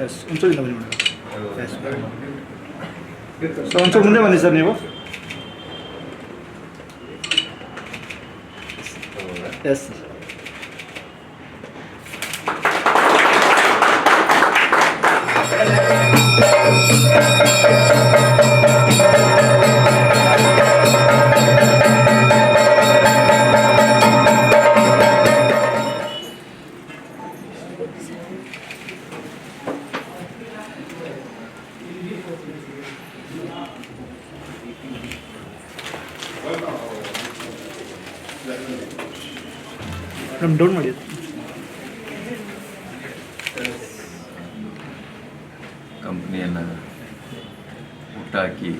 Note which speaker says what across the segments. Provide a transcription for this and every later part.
Speaker 1: S ಒಂಚೂರು ಬನ್ನಿ madam. S so ಒಂಚೂರು ಮುಂದೆ ಬನ್ನಿ ಸರ್ ನೀವು. ಎಸ್ ಮೇಡಮ್ ಡೌನ್ ಮಾಡಿ.
Speaker 2: ಕಂಪ್ನಿಯನ್ನು ಹುಟ್ಟಾಕಿ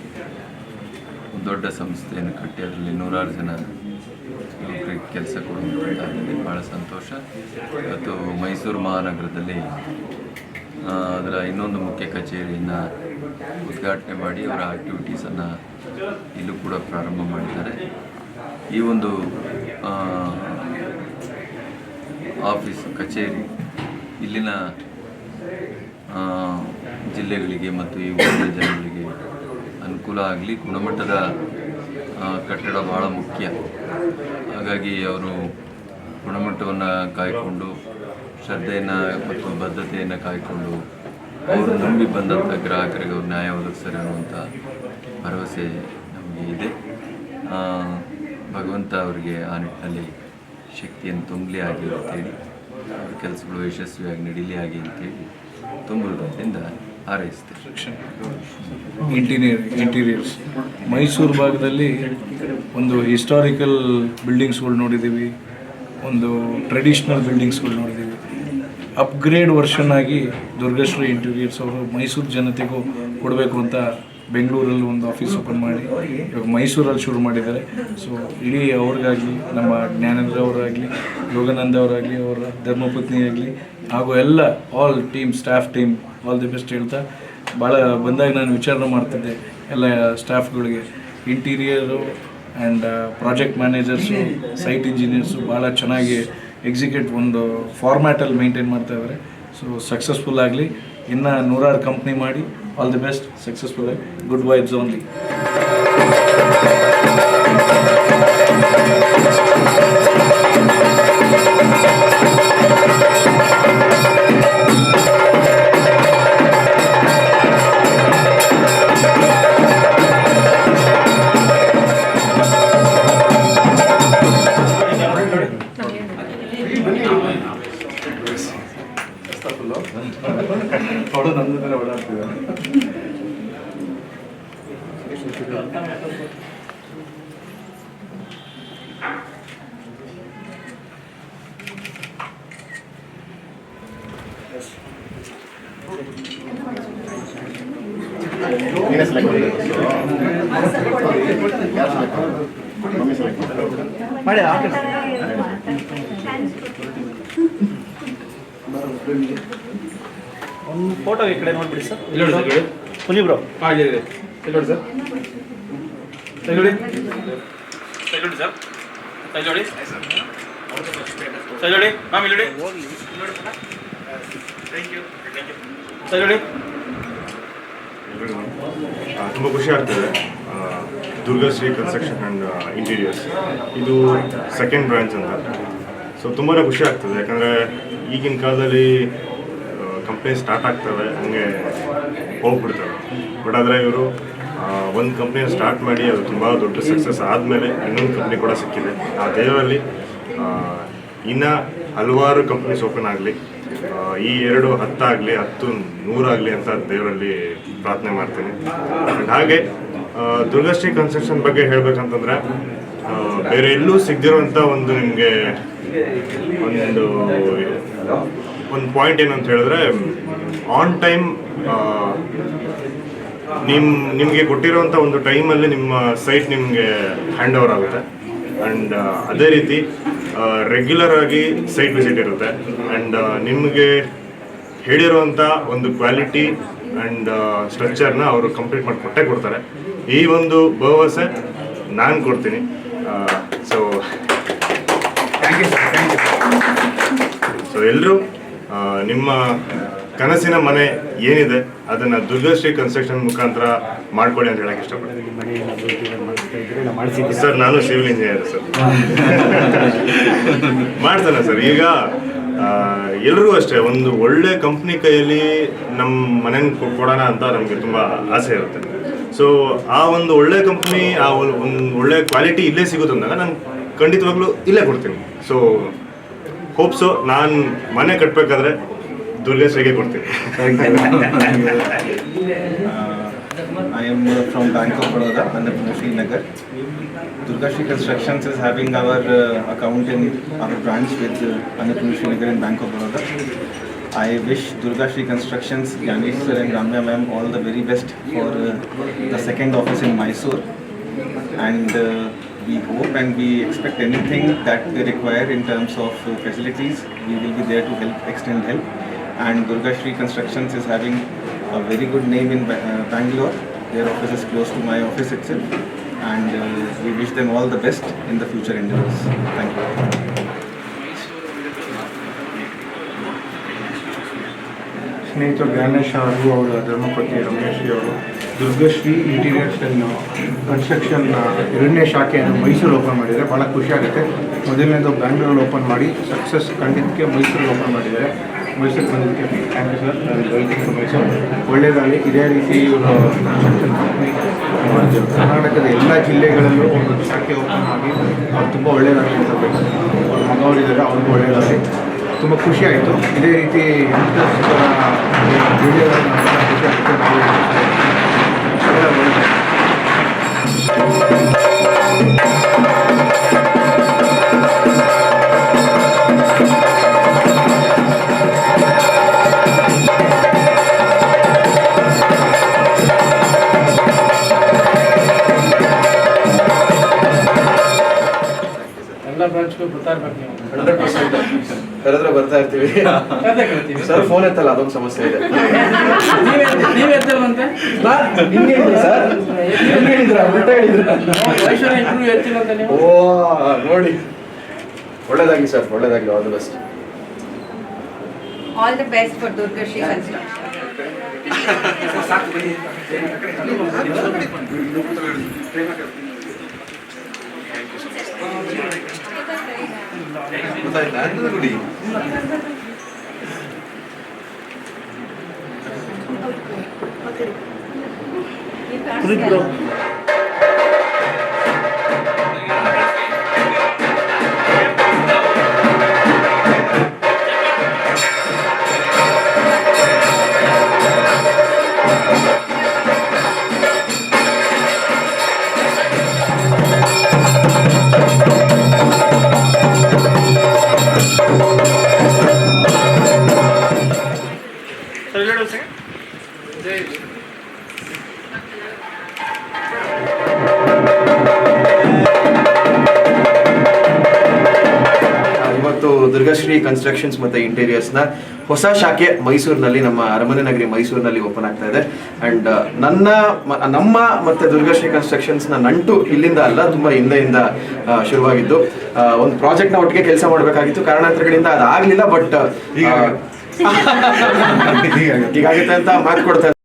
Speaker 2: ಒಂದು ದೊಡ್ಡ ಸಂಸ್ಥೆಯನ್ನು ಕಟ್ಟಿ ಅದರಲ್ಲಿ 100 ಜನ ಯುವಕರಿಗೆ ಕೆಲಸ ಕೊಡುವಂಥದ್ದಾಗಿದೆ. ಭಾಳ ಸಂತೋಷ. ಇವತ್ತು ಮೈಸೂರು ಮಹಾನಗರದಲ್ಲಿ ಅದರ ಇನ್ನೊಂದು ಮುಖ್ಯ ಕಚೇರಿಯನ್ನು ಉದ್ಘಾಟನೆ ಮಾಡಿ ಅವರ ಆ್ಯಕ್ಟಿವಿಟೀಸನ್ನು ಇಲ್ಲೂ ಕೂಡ ಪ್ರಾರಂಭ ಮಾಡಿದ್ದಾರೆ. ಈ ಒಂದು ಆಫೀಸ್ ಕಚೇರಿ ಇಲ್ಲಿನ ಜಿಲ್ಲೆಗಳಿಗೆ ಮತ್ತು ಈ ಊರಿನ ಜನಗಳಿಗೆ ಅನುಕೂಲ ಆಗಲಿ. ಗುಣಮಟ್ಟದ ಕಟ್ಟಡ ಭಾಳ ಮುಖ್ಯ. ಹಾಗಾಗಿ ಅವರು ಗುಣಮಟ್ಟವನ್ನು ಕಾಯ್ಕೊಂಡು ಶ್ರದ್ಧೆಯನ್ನು ಮತ್ತು ಬದ್ಧತೆಯನ್ನು ಕಾಯ್ಕೊಂಡು ಅವರು ನಂಬಿ ಬಂದಂಥ ಗ್ರಾಹಕರಿಗೆ ಅವರು ನ್ಯಾಯ ಒದಗಿಸ್ತಾರೆ ಅನ್ನುವಂಥ ಭರವಸೆ ನಮಗೆ ಇದೆ. ಭಗವಂತ ಅವರಿಗೆ ಆ ನಿಟ್ಟಿನಲ್ಲಿ ಶಕ್ತಿಯನ್ನು ತುಂಬಲಿ ಆಗಿ ಅಂತೇಳಿ, ಅವ್ರ ಕೆಲಸಗಳು ಯಶಸ್ವಿಯಾಗಿ ನಡೀಲಿ ಆಗಿ ಅಂತೇಳಿ ತುಂಬ ಹೃದಯದಿಂದ ಹಾರೈಸ್ತೇವೆ.
Speaker 3: ಇಂಟೀರಿಯರ್ಸ್ ಮೈಸೂರು ಭಾಗದಲ್ಲಿ ಒಂದು ಹಿಸ್ಟಾರಿಕಲ್ ಬಿಲ್ಡಿಂಗ್ಸ್ಗಳು ನೋಡಿದ್ದೀವಿ, ಒಂದು ಟ್ರೆಡಿಷ್ನಲ್ ಬಿಲ್ಡಿಂಗ್ಸ್ಗಳು ನೋಡಿದ್ದೀವಿ. ಅಪ್ಗ್ರೇಡ್ ವರ್ಷನ್ ಆಗಿ ದುರ್ಗಶ್ರೀ ಇಂಟೀರಿಯರ್ಸ್ ಅವರು ಮೈಸೂರು ಜನತೆಗೂ ಕೊಡಬೇಕು ಅಂತ ಬೆಂಗಳೂರಲ್ಲಿ ಒಂದು ಆಫೀಸ್ ಓಪನ್ ಮಾಡಿ ಇವಾಗ ಮೈಸೂರಲ್ಲಿ ಶುರು ಮಾಡಿದ್ದಾರೆ. ಸೊ ಇಡೀ ಅವ್ರಿಗಾಗಲಿ, ನಮ್ಮ ಜ್ಞಾನೇಂದ್ರ ಅವರಾಗಲಿ, ಯೋಗಾನಂದ ಅವರಾಗಲಿ, ಅವರ ಧರ್ಮಪತ್ನಿ ಆಗಲಿ, ಹಾಗೂ ಎಲ್ಲ all team, staff team all the best ಹೇಳ್ತಾ, ಭಾಳ ಬಂದಾಗ ನಾನು ವಿಚಾರಣೆ ಮಾಡ್ತಿದ್ದೆ ಎಲ್ಲ ಸ್ಟಾಫ್ಗಳಿಗೆ. Interior and project managers, site engineers ಭಾಳ ಚೆನ್ನಾಗಿ ಎಕ್ಸಿಕ್ಯೂಟ್ ಒಂದು ಫಾರ್ಮ್ಯಾಟಲ್ಲಿ ಮೇಂಟೈನ್ ಮಾಡ್ತಾಯಿದ್ದಾರೆ. ಸೊ ಸಕ್ಸಸ್ಫುಲ್ ಆಗಲಿ, ಇನ್ನು 100 ಕಂಪ್ನಿ ಮಾಡಿ. ಆಲ್ ದಿ ಬೆಸ್ಟ್, ಸಕ್ಸಸ್ಫುಲ್ ಆಗಿ, ಗುಡ್ ವೈಬ್ಸ್ ಓನ್ಲಿ. ಅವಳು ನನ್ನ ಥರ ಓಡಾಡ್ತಿದ್ದಾರೆ.
Speaker 1: ಮಾಡಿ ಒಂದು ಫೋಟೋ ಈ ಕಡೆ ನೋಡ್ಬಿಡಿ ಸರ್. ಪುನಿ ಬ್ರೋ
Speaker 4: ಹಾಂ ಇದೆ ನೋಡಿ ಸರ್, ನೋಡಿ ಸರ್, ನೋಡಿ ಸರ್, ನೋಡಿ ಮ್ಯಾಮ್ ಇಲ್ಲಿ ನೋಡಿ, ಥ್ಯಾಂಕ್ ಯು ಸರ್. ನೋಡಿ
Speaker 5: ತುಂಬ ಖುಷಿ ಆಗ್ತದೆ. ದುರ್ಗಶ್ರೀ ಕನ್ಸ್ಟ್ರಕ್ಷನ್ ಆ್ಯಂಡ್ ಇಂಟೀರಿಯರ್ಸ್ ಇದು ಸೆಕೆಂಡ್ ಬ್ರಾಂಚ್ ಅಂತ. ಸೊ ತುಂಬಾ ಖುಷಿ ಆಗ್ತದೆ, ಯಾಕಂದರೆ ಈಗಿನ ಕಾಲದಲ್ಲಿ ಕಂಪ್ನಿ ಸ್ಟಾರ್ಟ್ ಆಗ್ತವೆ, ಹಂಗೆ ಹೋಗ್ಬಿಡ್ತವೆ. ಬಟ್ ಆದರೆ ಇವರು ಒಂದು ಕಂಪ್ನಿನ ಸ್ಟಾರ್ಟ್ ಮಾಡಿ ಅದು ತುಂಬ ದೊಡ್ಡ ಸಕ್ಸಸ್ ಆದಮೇಲೆ ಇನ್ನೊಂದು ಕಂಪ್ನಿ ಕೂಡ ಸಿಕ್ಕಿದೆ. ಆ ದೇವರಲ್ಲಿ ಇನ್ನು ಹಲವಾರು ಕಂಪ್ನೀಸ್ ಓಪನ್ ಆಗಲಿ, ಈ 2 10 ಆಗಲಿ, 10 100 ಆಗಲಿ ಅಂತ ದೇವರಲ್ಲಿ ಪ್ರಾರ್ಥನೆ ಮಾಡ್ತೀನಿ. ಹಾಗೆ ದುರ್ಗಶ್ರೀ ಕನ್ಸ್ಟ್ರಕ್ಷನ್ ಬಗ್ಗೆ ಹೇಳಬೇಕಂತಂದರೆ ಬೇರೆ ಎಲ್ಲೂ ಸಿಗದಿರೋಂಥ ಒಂದು ನಿಮಗೆ ಒಂದು ಪಾಯಿಂಟ್ ಏನಂತ ಹೇಳಿದ್ರೆ, ಆನ್ ಟೈಮ್ ನಿಮಗೆ ಕೊಟ್ಟಿರೋಂಥ ಒಂದು ಟೈಮಲ್ಲಿ ನಿಮ್ಮ ಸೈಟ್ ನಿಮಗೆ ಹ್ಯಾಂಡ್ ಓವರ್ ಆಗುತ್ತೆ. ಆ್ಯಂಡ್ ಅದೇ ರೀತಿ ರೆಗ್ಯುಲರ್ ಆಗಿ ಸೈಟ್ ವಿಸಿಟ್ ಇರುತ್ತೆ. ಆ್ಯಂಡ್ ನಿಮಗೆ ಹೇಳಿರುವಂಥ ಒಂದು ಕ್ವಾಲಿಟಿ ಆ್ಯಂಡ್ ಸ್ಟ್ರಕ್ಚರ್ನ ಅವರು ಕಂಪ್ಲೀಟ್ ಮಾಡಿ ಕೊಟ್ಟೇ ಕೊಡ್ತಾರೆ. ಈ ಒಂದು ಭರವಸೆ ನಾನು ಕೊಡ್ತೀನಿ. So thank you sir, thank you. So ಎಲ್ಲರೂ ನಿಮ್ಮ ಕನಸಿನ ಮನೆ ಏನಿದೆ ಅದನ್ನು ದುರ್ಗಶ್ರೀ ಕನ್ಸ್ಟ್ರಕ್ಷನ್ ಮುಖಾಂತರ ಮಾಡ್ಕೊಳ್ಳಿ ಅಂತ ಹೇಳಕ್ಕೆ ಇಷ್ಟಪಡ್ತೀನಿ. ಸರ್ ನಾನು ಸಿವಿಲ್ ಇಂಜಿನಿಯರ್ ಸರ್. ಮಾಡ್ತಾನೆ ಸರ್. ಈಗ ಎಲ್ರಿಗೂ ಅಷ್ಟೇ ಒಂದು ಒಳ್ಳೆ ಕಂಪ್ನಿ ಕೈಯಲ್ಲಿ ನಮ್ಮ ಮನೆಯನ್ನು ಕೊಡೋಣ ಅಂತ ನಮಗೆ ತುಂಬ ಆಸೆ ಇರುತ್ತೆ. ಸೊ ಆ ಒಂದು ಒಳ್ಳೆ ಕಂಪ್ನಿ, ಆ ಒಂದು ಒಳ್ಳೆ ಕ್ವಾಲಿಟಿ ಇಲ್ಲೇ ಸಿಗುತ್ತೆ ಅಂದಾಗ ನಾನು ಖಂಡಿತವಾಗ್ಲೂ ಇಲ್ಲೇ ಕೊಡ್ತೀನಿ. ಸೊ ಹೋಪ್ಸು ನಾನು ಮನೆ ಕಟ್ಟಬೇಕಾದ್ರೆ ದುರ್ಗಶ್ರೀಗೆ ಕೊಡ್ತೀನಿ.
Speaker 6: I am from Bank of Baroda, Annapurna Nagar. Durgashri Constructions is having our account in our branch with Annapurna Nagar and Bank of Baroda. I wish Durgashri Constructions, Ganesh sir and Ramya ma'am all the very best for the second office in Mysore. And we hope and we expect anything that they require in terms of facilities, we will be there to help, extend help. And Durgashri Constructions is having a very good name in Bangalore. Their office is close to my office itself, and we wish them all the best in the future endeavors. Thank you.
Speaker 1: ಸ್ನೇಹಿತರು ಗಣೇಶ್ ಹಾಗೂ ಅವರ ಧರ್ಮಪತಿ ರಮೇಶ್ ಅವರು Durgashri interiors construction 2ನೇ ಶಾಖೆಯನ್ನು Mysuru open ಮಾಡಿದ್ದಾರೆ. ಭಾಳ ಖುಷಿಯಾಗುತ್ತೆ. ಮೊದಲನೇದು ಬ್ಯಾಂಗ್ಳೂರಲ್ಲಿ ಓಪನ್ ಮಾಡಿ ಸಕ್ಸಸ್ ಕಂಡಿದ್ದಕ್ಕೆ ಮೈಸೂರಲ್ಲಿ ಓಪನ್ ಮಾಡಿದ್ದಾರೆ. ಮೈಸೂರಿಗೆ ಬಂದಿದ್ದಕ್ಕೆ ಥ್ಯಾಂಕ್ ಯು ಸರ್. ನಾನು ವೆಲ್ಕಮ್ ಟು ಮೈಸೂರು. ಒಳ್ಳೆಯದಾಗಲಿ. ಇದೇ ರೀತಿ ಇವರು ಕನ್ಸ್ಟ್ರಕ್ಷನ್ ಕಂಪ್ನಿ ಕರ್ನಾಟಕದ ಎಲ್ಲ ಜಿಲ್ಲೆಗಳಲ್ಲೂ ಒಂದು ಶಾಖೆ ಓಪನ್ ಮಾಡಿ ಅವ್ರು ತುಂಬ ಒಳ್ಳೆಯದಾಗಲಿ ಅಂತ ಬೇಕು. ಅವ್ರ ಮಗವರಿದ್ದಾರೆ, ಅವ್ರಿಗೂ ಒಳ್ಳೆಯದಾಗಲಿ. ತುಂಬ ಖುಷಿ ಆಯಿತು. ಇದೇ ರೀತಿ ವಿಡಿಯೋಗಳನ್ನು ಖುಷಿ ಆಗುತ್ತೆ. ಎಲ್ಲ ಬ್ರಾಂಚ್ಗೂ ಬರ್ತಾ ಇರ್ಬೇಕು ನೀವು.
Speaker 7: 100% ಕರೆದ್ರೆ ಬರ್ತಾ ಇರ್ತೀವಿ ಸರ್. ಫೋನ್ ಎತ್ತಲ್ಲ, ಅದೊಂದು ಸಮಸ್ಯೆ ಇದೆ.
Speaker 1: ನೀವೇ ಎತ್ತಲ್ವಂತೆ
Speaker 7: ಸರ್ ಓ ನೋಡಿ, ಒಳ್ಳೇದಾಗ್ಲಿ ಸರ್, ಒಳ್ಳೇದಾಗ್ಲಿ. All the best.
Speaker 8: All the best for Durgashri Construction.
Speaker 7: ಗೊತ್ತಾಯ್ತಾ ಗುಡಿ?
Speaker 6: ಇವತ್ತು ದುರ್ಗಶ್ರೀ ಕನ್ಸ್ಟ್ರಕ್ಷನ್ಸ್ ಮತ್ತು ಇಂಟೀರಿಯರ್ಸ್ನ ಹೊಸ ಶಾಖೆ ಮೈಸೂರಿನಲ್ಲಿ, ನಮ್ಮ ಅರಮನೆ ನಗರಿ ಮೈಸೂರಿನಲ್ಲಿ ಓಪನ್ ಆಗ್ತಾ ಇದೆ. ಆ್ಯಂಡ್ ನಮ್ಮ ಮತ್ತು ದುರ್ಗಶ್ರೀ ಕನ್ಸ್ಟ್ರಕ್ಷನ್ಸ್ನ ನಂಟು ಇಲ್ಲಿಂದ ಅಲ್ಲ, ತುಂಬ ಹಿಂದೆಯಿಂದ ಶುರುವಾಗಿದ್ದು. ಒಂದು ಪ್ರಾಜೆಕ್ಟ್ನ ಒಟ್ಟಿಗೆ ಕೆಲಸ ಮಾಡಬೇಕಾಗಿತ್ತು, ಕಾರಣಾಂತರಗಳಿಂದ ಅದಾಗಲಿಲ್ಲ. ಬಟ್ ಹೀಗಾಗುತ್ತೆ ಅಂತ ಮಾತು ಕೊಡ್ತಾ